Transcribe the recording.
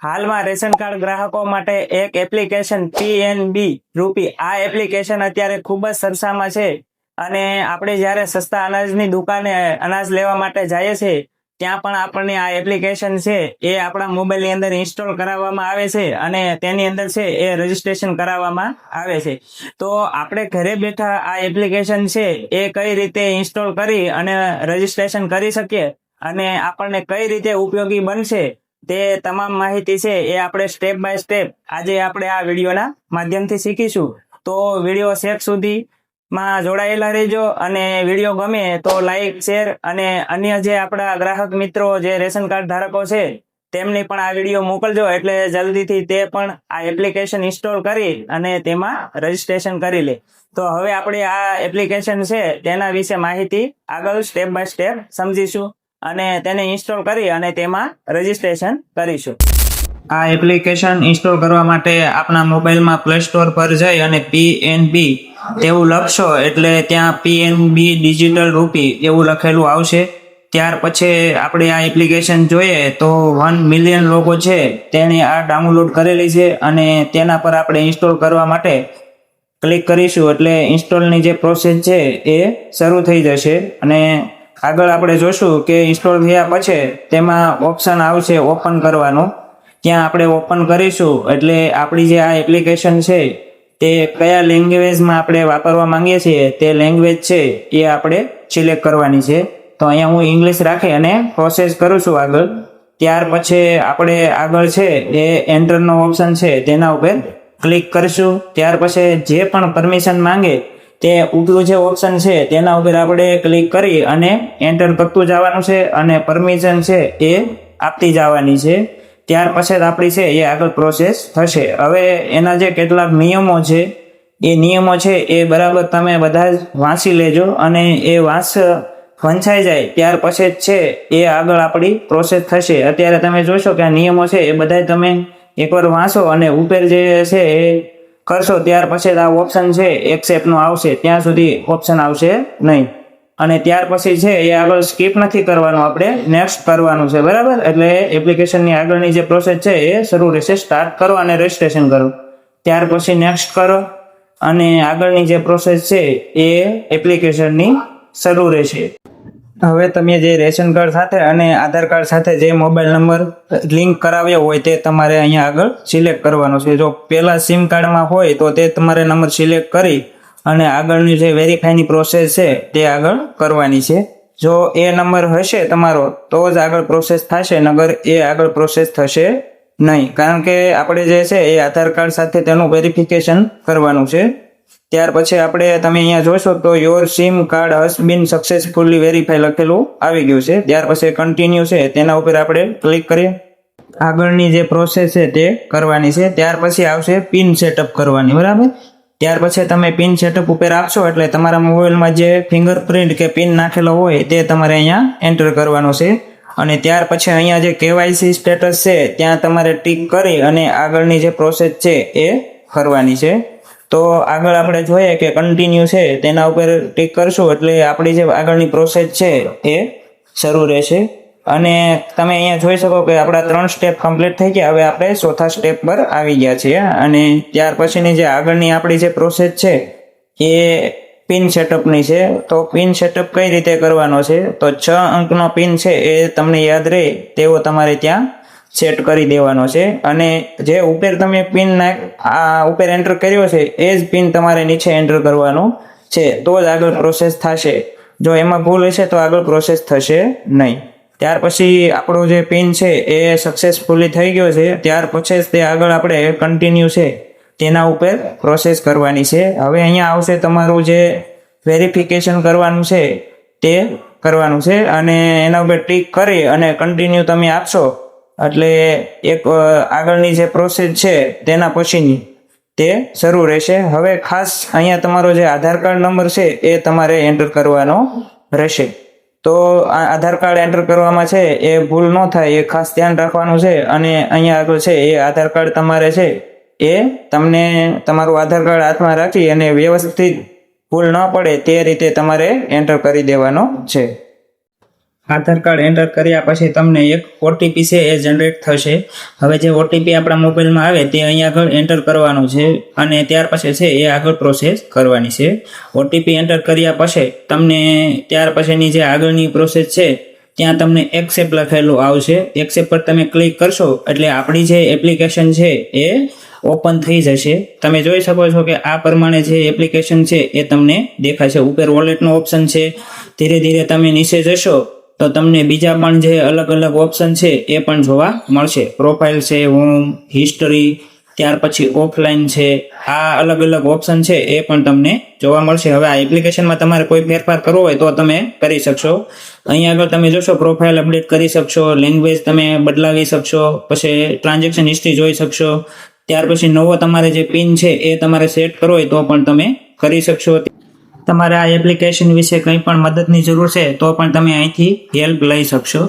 હાલમાં ration card ગ્રાહકો માટે એક એપ્લિકેશન પીએનબી રૂપી આ એપ્લિકેશન અત્યારે ખૂબ જ સરસામાં છે અને આપણે જ્યારે સસ્તા અનાજની દુકાને અનાજ લેવા માટે જઈએ છીએ ત્યાં પણ આપણને આ એપ્લિકેશન છે એ આપણા મોબાઈલની અંદર ઇન્સ્ટોલ કરાવવામાં આવે છે અને તેની અંદર છે એ રજીસ્ટ્રેશન કરાવવામાં આવે છે. તો આપણે ઘરે બેઠા આ એપ્લિકેશન છે એ કઈ રીતે ઇન્સ્ટોલ કરી અને રજીસ્ટ્રેશન કરી શકીએ અને આપણને કઈ રીતે ઉપયોગી બનશે તે તમામ માહિતી છે એ આપણે સ્ટેપ બાય સ્ટેપ આજે આપણે આ વિડીયોના માધ્યમથી શીખીશું. તો વિડીયો છેક સુધીમાં જોડાયેલા રહેજો અને વિડીયો ગમે તો લાઈક શેર અને અન્ય જે આપણા ગ્રાહક મિત્રો જે રેશન કાર્ડ ધારકો છે તેમને પણ આ વિડીયો મોકલજો એટલે જલ્દીથી તે પણ આ એપ્લિકેશન ઇન્સ્ટોલ કરી અને તેમાં રજીસ્ટ્રેશન કરી લે. તો હવે આપણે આ એપ્લિકેશન છે તેના વિશે માહિતી આગળ સ્ટેપ બાય સ્ટેપ સમજીશું અને તેને ઇન્સ્ટોલ કરી અને તેમાં રજીસ્ટ્રેશન કરીશું. આ એપ્લિકેશન ઇન્સ્ટોલ કરવા માટે આપણા મોબાઈલમાં પ્લે સ્ટોર પર જઈ અને પીએનબી તેવું લખશો એટલે ત્યાં પીએનબી ડિજિટલ રૂપી એવું લખેલું આવશે. ત્યાર પછી આપણે આ એપ્લિકેશન જોઈએ તો 1 મિલિયન લોકો છે તેને આ ડાઉનલોડ કરેલી છે અને તેના પર આપણે ઇન્સ્ટોલ કરવા માટે ક્લિક કરીશું એટલે ઇન્સ્ટોલની જે પ્રોસેસ છે એ શરૂ થઈ જશે અને આગળ આપણે જોશું કે ઇન્સ્ટોલ થયા પછી તેમાં ઓપ્શન આવશે ઓપન કરવાનો. ત્યાં આપણે ઓપન કરીશું એટલે આપણી જે આ એપ્લિકેશન છે તે કયા લેંગ્વેજમાં આપણે વાપરવા માંગીએ છીએ તે લેંગ્વેજ છે એ આપણે સિલેક્ટ કરવાની છે. તો અહીંયા હું ઇંગ્લિશ રાખી અને પ્રોસેસ કરું છું આગળ. ત્યાર પછી આપણે આગળ છે એ એન્ટરનો ઓપ્શન છે તેના ઉપર ક્લિક કરીશું. ત્યાર પછી જે પણ પરમિશન માંગે તે ઉપલું જે ઓપ્શન છે તેના ઉપર આપણે ક્લિક કરી અને એન્ટર કરતું જવાનું છે અને પરમિશન છે એ આપતી જવાની છે. ત્યાર પછી આપણી છે એ આગળ પ્રોસેસ થશે. હવે એના જે કેટલાક નિયમો છે એ નિયમો છે એ બરાબર તમે બધા જ વાંચી લેજો અને એ વંચાઈ જાય ત્યાર પછી જ છે એ આગળ આપણી પ્રોસેસ થશે. અત્યારે તમે જોશો કે આ નિયમો છે એ બધા તમે એકવાર વાંચો અને ઉપર જે છે એ કરશો ત્યાર પછી આ ઓપ્શન છે એક્સેપ્ટનો આવશે ત્યાં સુધી ઓપ્શન આવશે નહીં અને ત્યાર પછી છે એ આગળ સ્કીપ નથી કરવાનું, આપણે નેક્સ્ટ કરવાનું છે. બરાબર, એટલે એપ્લિકેશનની આગળની જે પ્રોસેસ છે એ શરૂ રહેશે. સ્ટાર્ટ કરો અને રજીસ્ટ્રેશન કરો, ત્યાર પછી નેક્સ્ટ કરો અને આગળની જે પ્રોસેસ છે એ એપ્લિકેશનની શરૂ રહેશે. હવે તમે જે રેશન કાર્ડ સાથે અને આધાર કાર્ડ સાથે જે મોબાઈલ નંબર લિંક કરાવ્યો હોય તે તમારે અહીંયા આગળ સિલેક્ટ કરવાનો છે. જો પહેલા સિમ કાર્ડમાં હોય તો તે તમારે નંબર સિલેક્ટ કરી અને આગળની જે વેરીફાઈની પ્રોસેસ છે તે આગળ કરવાની છે. જો એ નંબર હશે તમારો તો જ આગળ પ્રોસેસ થશે, નગર એ આગળ પ્રોસેસ થશે નહીં, કારણ કે આપણે જે છે એ આધાર કાર્ડ સાથે તેનું વેરિફિકેશન કરવાનું છે. ત્યાર પછી આપણે તમે અહીંયા જોશો તો યોર સિમ કાર્ડ હસ બીન સક્સેસફુલી વેરીફાઈ લખેલું આવી ગયું છે. ત્યાર પછી કન્ટિન્યુ છે તેના ઉપર આપણે ક્લિક કરીએ. આગળની જે પ્રોસેસ છે તે કરવાની છે. ત્યાર પછી આવશે પિન સેટઅપ કરવાની. બરાબર, ત્યાર પછી તમે પિન સેટઅપ ઉપર આપશો એટલે તમારા મોબાઈલમાં જે ફિંગરપ્રિન્ટ કે પિન નાખેલો હોય તે તમારે અહીંયા એન્ટર કરવાનો છે અને ત્યાર પછી અહીંયા જે કેવાયસી સ્ટેટસ છે ત્યાં તમારે ટીક કરી અને આગળની જે પ્રોસેસ છે એ કરવાની છે. તો આગળ આપણે જોઈએ કે કન્ટિન્યુ છે તેના ઉપર ટીક કરશું એટલે આપણી જે આગળની પ્રોસેસ છે એ શરૂ રહેશે અને તમે અહીંયા જોઈ શકો કે આપણા 3 સ્ટેપ કમ્પ્લીટ થઈ ગયા. હવે આપણે ચોથા સ્ટેપ પર આવી ગયા છીએ અને ત્યાર પછીની જે આગળની આપણી જે પ્રોસેસ છે એ પિન સેટઅપની છે. તો પિન સેટઅપ કઈ રીતે કરવાનો છે તો 6 અંકનો પિન છે એ તમને યાદ રહે તેવો તમારે ત્યાં સેટ કરી દેવાનો છે અને જે ઉપર તમે પિન આ ઉપર એન્ટર કર્યો છે એ જ પિન તમારે નીચે એન્ટર કરવાનો છે તો જ આગળ પ્રોસેસ થશે. જો એમાં ભૂલ હશે તો આગળ પ્રોસેસ થશે નહીં. ત્યાર પછી આપણો જે પિન છે એ સક્સેસફુલી થઈ ગયો છે. ત્યાર પછી તે આગળ આપણે કન્ટિન્યુ છે તેના ઉપર પ્રોસેસ કરવાની છે. હવે અહીંયા આવશે તમારું જે વેરિફિકેશન કરવાનું છે તે કરવાનું છે અને એના ઉપર ટીક કરી અને કન્ટિન્યુ તમે આપશો એટલે એક આગળની જે પ્રોસેસ છે તેના પછીની તે શરૂ રહેશે. હવે ખાસ અહીંયા તમારો જે આધાર કાર્ડ નંબર છે એ તમારે એન્ટર કરવાનો રહેશે. તો આ આધાર કાર્ડ એન્ટર કરવામાં છે એ ભૂલ ન થાય એ ખાસ ધ્યાન રાખવાનું છે અને અહીંયા આગળ છે એ આધાર કાર્ડ તમારે છે એ તમને તમારું આધાર કાર્ડ હાથમાં રાખી અને વ્યવસ્થિત ભૂલ ન પડે તે રીતે તમારે એન્ટર કરી દેવાનો છે. આધાર કાર્ડ એન્ટર કર્યા પછી તમને એક ઓટીપી છે એ જનરેટ થશે. હવે જે ઓટીપી આપણા મોબાઈલમાં આવે તે અહીંયા આગળ એન્ટર કરવાનું છે અને ત્યાર પછી છે એ આગળ પ્રોસેસ કરવાની છે. ઓટીપી એન્ટર કર્યા પછી તમને ત્યાર પછીની જે આગળની પ્રોસેસ છે ત્યાં તમને એક્સેપ્ટ લખેલું આવશે. એક્સેપ્ટ પર તમે ક્લિક કરશો એટલે આપણી જે એપ્લિકેશન છે એ ઓપન થઈ જશે. તમે જોઈ શકો છો કે આ પ્રમાણે જે એપ્લિકેશન છે એ તમને દેખાશે. ઉપર વોલેટનો ઓપ્શન છે. ધીરે ધીરે તમે નીચે જશો તો તમને બીજા પણ જે અલગ અલગ ઓપ્શન છે એ પણ જોવા મળશે. પ્રોફાઇલ છે, હોમ, હિસ્ટરી, ત્યાર પછી ઓફલાઈન છે. આ અલગ અલગ ઓપ્શન છે એ પણ તમને જોવા મળશે. હવે આ એપ્લિકેશનમાં તમારે કોઈ ફેરફાર કરવો હોય તો તમે કરી શકશો. અહીંયા આગળ તમે જોશો પ્રોફાઇલ અપડેટ કરી શકશો, લેંગ્વેજ તમે બદલાવી શકશો, પછી ટ્રાન્ઝેક્શન હિસ્ટ્રી જોઈ શકશો. ત્યાર પછી નવો તમારે જે પિન છે એ તમારે સેટ કરવો હોય તો પણ તમે કરી શકશો. તમારે આ એપ્લિકેશન વિશે કંઈ પણ મદદની જરૂર છે તો પણ તમે અહીંથી હેલ્પ લઈ શકશો.